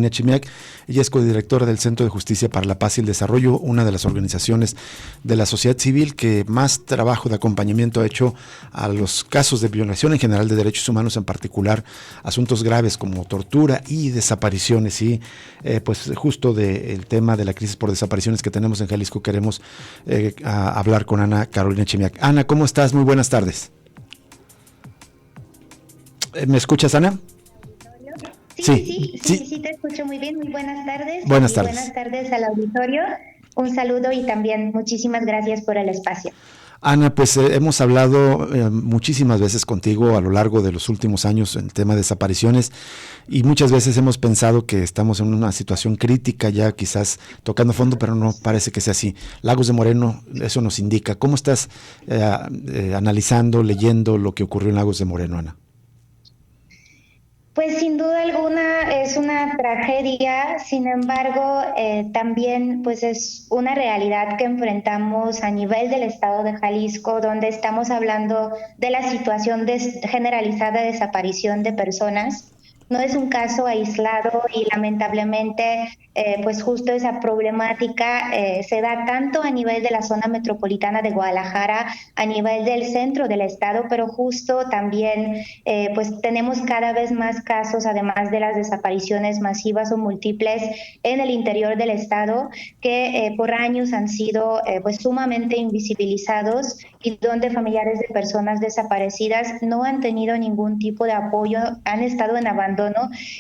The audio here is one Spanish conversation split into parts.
Chimiak. Ella es codirectora del Centro de Justicia para la Paz y el Desarrollo, una de las organizaciones de la sociedad civil que más trabajo de acompañamiento ha hecho a los casos de violación en general de derechos humanos, en particular asuntos graves como tortura y desapariciones. Y pues justo del tema de la crisis por desapariciones que tenemos en Jalisco queremos hablar con Ana Carolina Chimiak. Ana, ¿cómo estás? Muy buenas tardes. ¿Me escuchas, Ana? Sí, te escucho muy bien. Muy buenas tardes. Buenas tardes. Buenas tardes al auditorio. Un saludo y también muchísimas gracias por el espacio. Ana, pues hemos hablado muchísimas veces contigo a lo largo de los últimos años en el tema de desapariciones y muchas veces hemos pensado que estamos en una situación crítica ya quizás tocando fondo, pero no parece que sea así. Lagos de Moreno, eso nos indica. ¿Cómo estás analizando, leyendo lo que ocurrió en Lagos de Moreno, Ana? Pues sin duda alguna es una tragedia, sin embargo, también pues es una realidad que enfrentamos a nivel del estado de Jalisco, donde estamos hablando de la situación generalizada de desaparición de personas. No es un caso aislado y lamentablemente pues justo esa problemática se da tanto a nivel de la zona metropolitana de Guadalajara, a nivel del centro del estado, pero justo también pues tenemos cada vez más casos, además de las desapariciones masivas o múltiples en el interior del estado, que por años han sido pues sumamente invisibilizados y donde familiares de personas desaparecidas no han tenido ningún tipo de apoyo, han estado en abandono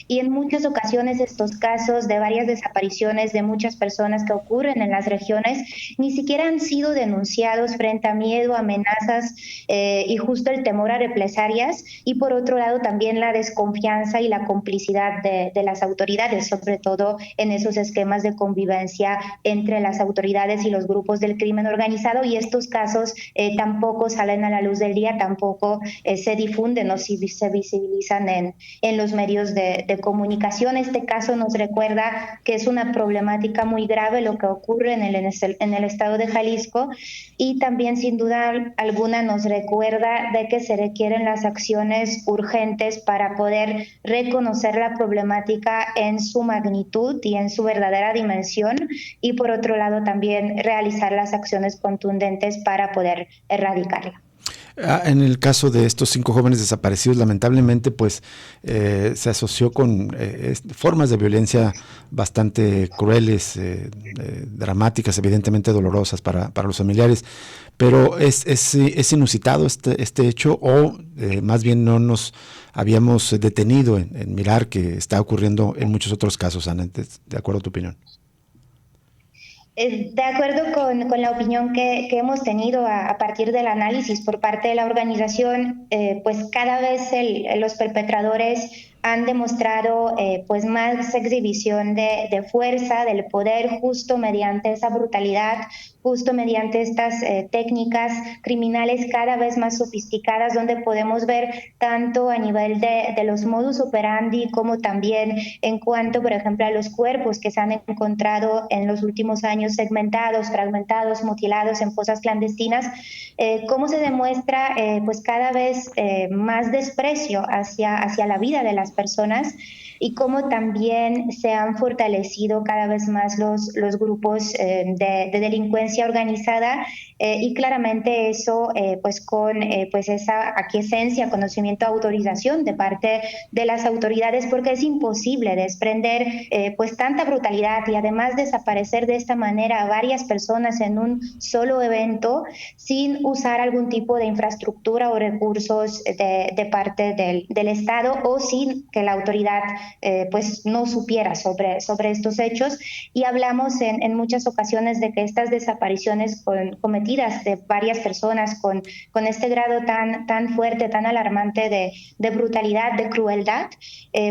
y en muchas ocasiones estos casos de varias desapariciones de muchas personas que ocurren en las regiones ni siquiera han sido denunciados frente a miedo, amenazas y justo el temor a represalias, y por otro lado también la desconfianza y la complicidad de las autoridades, sobre todo en esos esquemas de convivencia entre las autoridades y los grupos del crimen organizado, y estos casos tampoco salen a la luz del día, tampoco se difunden o se visibilizan en los medios de comunicación. Este caso nos recuerda que es una problemática muy grave lo que ocurre en el estado de Jalisco, y también sin duda alguna nos recuerda de que se requieren las acciones urgentes para poder reconocer la problemática en su magnitud y en su verdadera dimensión, y por otro lado también realizar las acciones contundentes para poder erradicarla. En el caso de estos 5 jóvenes desaparecidos, lamentablemente, pues se asoció con formas de violencia bastante crueles, dramáticas, evidentemente dolorosas para los familiares. Pero es inusitado este hecho, o más bien no nos habíamos detenido en mirar que está ocurriendo en muchos otros casos, Ana, de acuerdo a tu opinión. De acuerdo con la opinión que hemos tenido a partir del análisis por parte de la organización, pues cada vez los perpetradores han demostrado pues más exhibición de fuerza, del poder, justo mediante esa brutalidad, justo mediante estas técnicas criminales cada vez más sofisticadas, donde podemos ver tanto a nivel de los modus operandi como también en cuanto, por ejemplo, a los cuerpos que se han encontrado en los últimos años segmentados, fragmentados, mutilados en fosas clandestinas, cómo se demuestra pues cada vez más desprecio hacia la vida de las personas, y cómo también se han fortalecido cada vez más los grupos de delincuencia organizada, y claramente eso pues con pues esa aquiescencia, conocimiento, autorización de parte de las autoridades, porque es imposible desprender pues tanta brutalidad y además desaparecer de esta manera a varias personas en un solo evento sin usar algún tipo de infraestructura o recursos de parte del Estado, o sin que la autoridad pues no supiera sobre estos hechos. Y hablamos en muchas ocasiones de que estas desapariciones cometidas de varias personas con este grado tan fuerte, tan alarmante de brutalidad, de crueldad,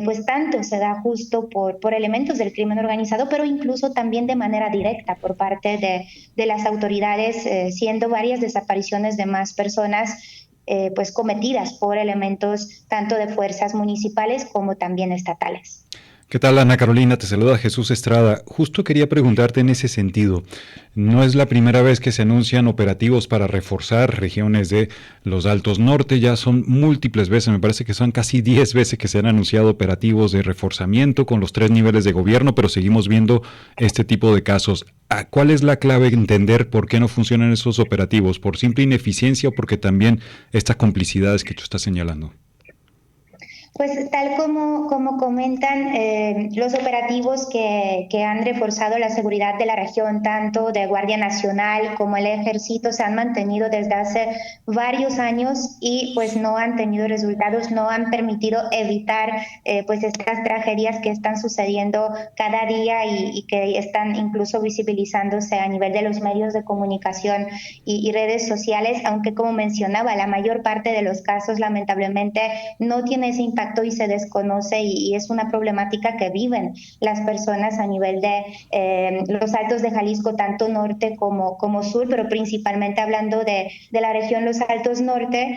pues tanto se da justo por elementos del crimen organizado, pero incluso también de manera directa por parte de las autoridades, siendo varias desapariciones de más personas pues cometidas por elementos tanto de fuerzas municipales como también estatales. ¿Qué tal, Ana Carolina? Te saluda Jesús Estrada. Justo quería preguntarte en ese sentido. No es la primera vez que se anuncian operativos para reforzar regiones de los Altos Norte, ya son múltiples veces, me parece que son casi 10 veces que se han anunciado operativos de reforzamiento con los 3 niveles de gobierno, pero seguimos viendo este tipo de casos. ¿Cuál es la clave en entender por qué no funcionan esos operativos? ¿Por simple ineficiencia o porque también estas complicidades que tú estás señalando? Pues tal como comentan, los operativos que han reforzado la seguridad de la región, tanto de Guardia Nacional como el Ejército, se han mantenido desde hace varios años y pues no han tenido resultados, no han permitido evitar pues estas tragedias que están sucediendo cada día y que están incluso visibilizándose a nivel de los medios de comunicación y redes sociales, aunque como mencionaba, la mayor parte de los casos lamentablemente no tiene ese impacto y se desconoce y es una problemática que viven las personas a nivel de los Altos de Jalisco, tanto norte como sur, pero principalmente hablando de la región Los Altos Norte.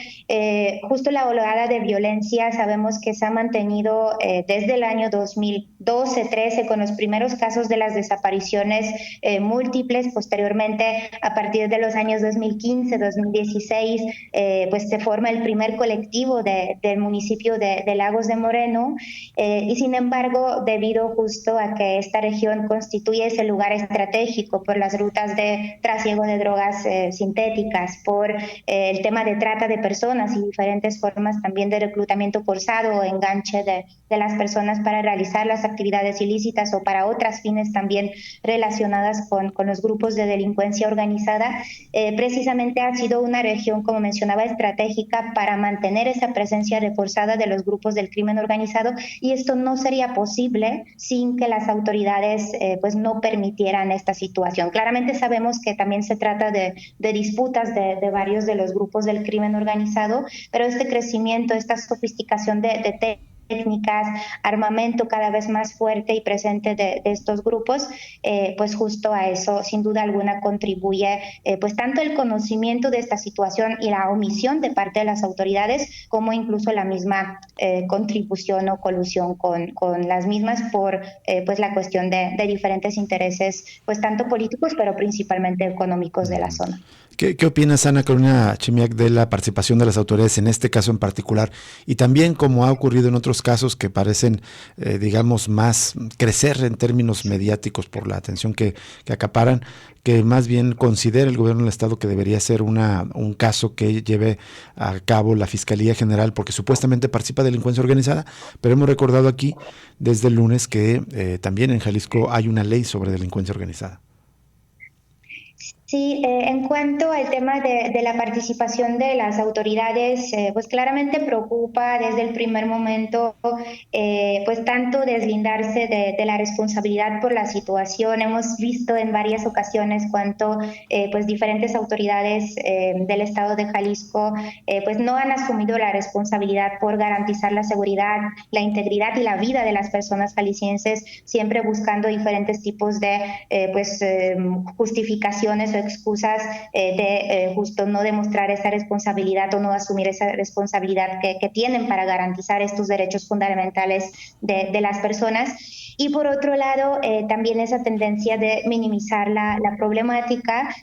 Justo la oleada de violencia sabemos que se ha mantenido desde el año 2012-13 con los primeros casos de las desapariciones múltiples. Posteriormente, a partir de los años 2015-2016, pues se forma el primer colectivo del municipio de Lagos de Moreno, y sin embargo, debido justo a que esta región constituye ese lugar estratégico por las rutas de trasiego de drogas sintéticas, por el tema de trata de personas y diferentes formas también de reclutamiento forzado o enganche de las personas para realizar las actividades ilícitas o para otras fines también relacionadas con los grupos de delincuencia organizada, precisamente ha sido una región, como mencionaba, estratégica para mantener esa presencia reforzada de los grupos del crimen organizado, y esto no sería posible sin que las autoridades pues no permitieran esta situación. Claramente sabemos que también se trata de disputas de varios de los grupos del crimen organizado, pero este crecimiento, esta sofisticación de técnicas, armamento cada vez más fuerte y presente de estos grupos, pues justo a eso sin duda alguna contribuye pues tanto el conocimiento de esta situación y la omisión de parte de las autoridades, como incluso la misma contribución o colusión con las mismas por pues la cuestión de diferentes intereses, pues tanto políticos pero principalmente económicos de la zona. ¿Qué opinas, Ana Carolina Chimiak, de la participación de las autoridades en este caso en particular? Y también, como ha ocurrido en otros casos que parecen, digamos, más crecer en términos mediáticos por la atención que acaparan, que más bien considera el gobierno del Estado que debería ser un caso que lleve a cabo la Fiscalía General, porque supuestamente participa de delincuencia organizada, pero hemos recordado aquí desde el lunes que también en Jalisco hay una ley sobre delincuencia organizada. Sí, en cuanto al tema de la participación de las autoridades, pues claramente preocupa desde el primer momento, pues tanto deslindarse de la responsabilidad por la situación. Hemos visto en varias ocasiones cuánto pues diferentes autoridades del estado de Jalisco pues no han asumido la responsabilidad por garantizar la seguridad, la integridad y la vida de las personas jaliscienses, siempre buscando diferentes tipos de justificaciones o excusas de justo no demostrar esa responsabilidad o no asumir esa responsabilidad que tienen para garantizar estos derechos fundamentales de las personas. Y por otro lado, también esa tendencia de minimizar la problemática,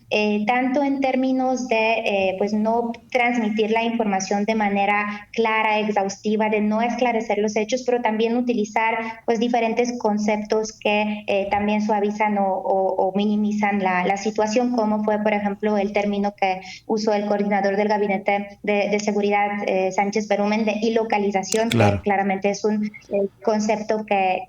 tanto en términos de pues no transmitir la información de manera clara, exhaustiva, de no esclarecer los hechos, pero también utilizar pues diferentes conceptos que también suavizan o minimizan la situación, como fue, por ejemplo, el término que usó el coordinador del Gabinete de Seguridad, Sánchez Berumen, de ilocalización, claro, que claramente es un concepto que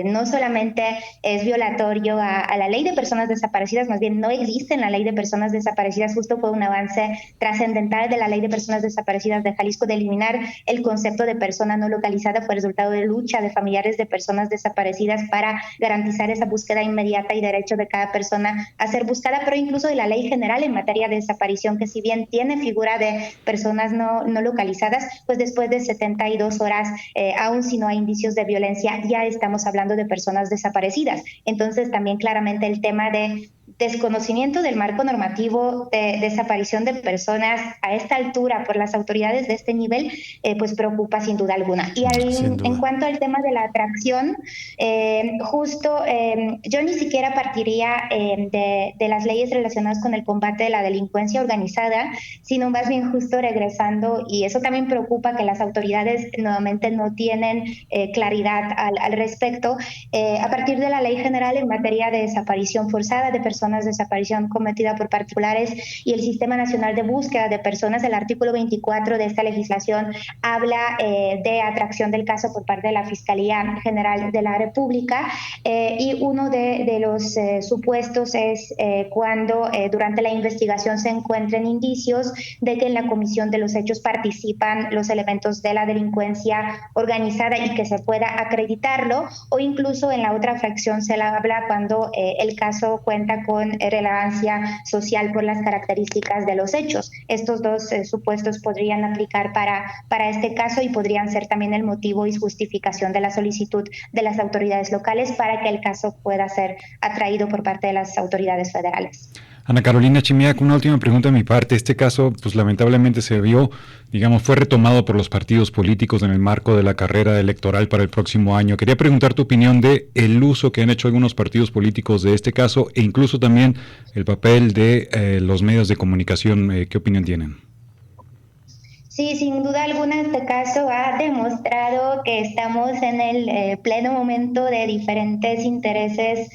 no solamente es violatorio a la ley de personas desaparecidas, más bien no existe en la ley de personas desaparecidas. Justo fue un avance trascendental de la ley de personas desaparecidas de Jalisco, de eliminar el concepto de persona no localizada. Fue resultado de lucha de familiares de personas desaparecidas para garantizar esa búsqueda inmediata y derecho de cada persona a ser buscada, pero incluso de la ley general en materia de desaparición, que si bien tiene figura de personas no localizadas, pues después de 72 horas, aún si no hay indicios de violencia, ya estamos hablando de personas desaparecidas. Entonces también claramente el tema de desconocimiento del marco normativo de desaparición de personas a esta altura por las autoridades de este nivel, pues preocupa sin duda alguna. Y en cuanto al tema de la atracción, yo ni siquiera partiría de las leyes relacionadas con el combate de la delincuencia organizada, sino más bien justo regresando, y eso también preocupa, que las autoridades nuevamente no tienen claridad al respecto, a partir de la Ley General en materia de desaparición forzada de personas, desaparición cometida por particulares y el Sistema Nacional de Búsqueda de Personas, el artículo 24 de esta legislación habla de atracción del caso por parte de la Fiscalía General de la República, y uno de los supuestos es cuando durante la investigación se encuentren indicios de que en la comisión de los hechos participan los elementos de la delincuencia organizada y que se pueda acreditarlo, o incluso en la otra fracción se la habla cuando el caso cuenta con relevancia social por las características de los hechos. Estos dos supuestos podrían aplicar para este caso y podrían ser también el motivo y justificación de la solicitud de las autoridades locales para que el caso pueda ser atraído por parte de las autoridades federales. Ana Carolina Chimiak, una última pregunta de mi parte. Este caso, pues lamentablemente fue retomado por los partidos políticos en el marco de la carrera electoral para el próximo año. Quería preguntar tu opinión de el uso que han hecho algunos partidos políticos de este caso e incluso también el papel de los medios de comunicación. ¿Qué opinión tienen? Sí, sin duda alguna este caso ha demostrado que estamos en el pleno momento de diferentes intereses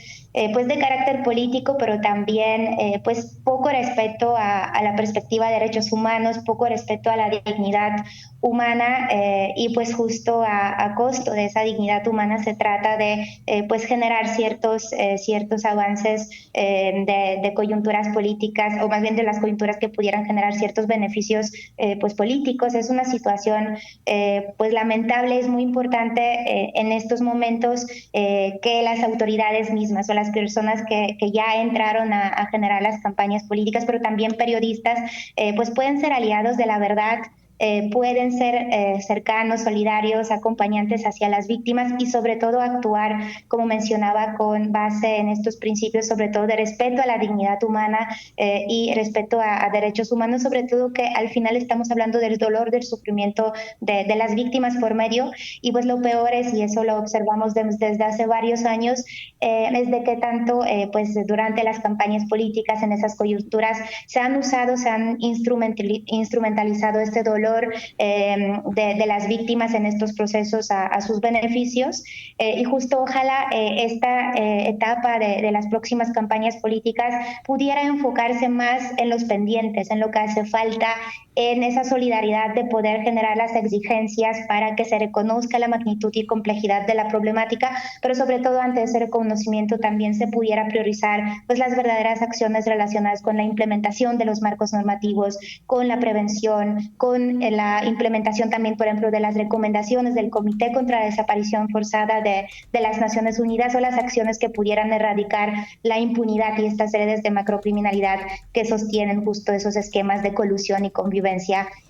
pues de carácter político, pero también pues poco respeto a la perspectiva de derechos humanos, poco respeto a la dignidad humana, y pues justo a costo de esa dignidad humana se trata de pues generar ciertos avances de coyunturas políticas, o más bien de las coyunturas que pudieran generar ciertos beneficios pues políticos. Es una situación pues lamentable. Es muy importante en estos momentos que las autoridades mismas o las personas que ya entraron a generar las campañas políticas, pero también periodistas, pues pueden ser aliados de la verdad, pueden ser cercanos, solidarios, acompañantes hacia las víctimas y sobre todo actuar, como mencionaba, con base en estos principios, sobre todo de respeto a la dignidad humana y respeto a derechos humanos, sobre todo que al final estamos hablando del dolor, del sufrimiento de las víctimas por medio, y pues lo peor es, y eso lo observamos desde hace varios años, es de que tanto pues durante las campañas políticas, en esas coyunturas, se han instrumentalizado este dolor de las víctimas en estos procesos a sus beneficios, y justo ojalá esta etapa de las próximas campañas políticas pudiera enfocarse más en los pendientes, en lo que hace falta, en esa solidaridad de poder generar las exigencias para que se reconozca la magnitud y complejidad de la problemática, pero sobre todo ante ese reconocimiento también se pudiera priorizar pues las verdaderas acciones relacionadas con la implementación de los marcos normativos, con la prevención, con la implementación también, por ejemplo, de las recomendaciones del Comité contra la Desaparición Forzada de las Naciones Unidas, o las acciones que pudieran erradicar la impunidad y estas redes de macrocriminalidad que sostienen justo esos esquemas de colusión y convivencia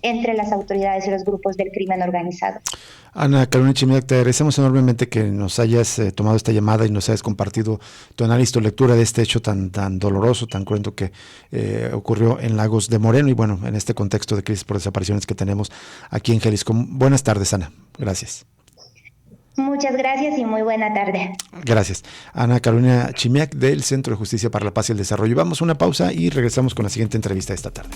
entre las autoridades y los grupos del crimen organizado. Ana Carolina Chimiak, te agradecemos enormemente que nos hayas tomado esta llamada y nos hayas compartido tu análisis, tu lectura de este hecho tan doloroso, tan cruento que ocurrió en Lagos de Moreno y bueno, en este contexto de crisis por desapariciones que tenemos aquí en Jalisco. Buenas tardes, Ana. Gracias. Muchas gracias y muy buena tarde. Gracias. Ana Carolina Chimiak del Centro de Justicia para la Paz y el Desarrollo. Vamos a una pausa y regresamos con la siguiente entrevista de esta tarde.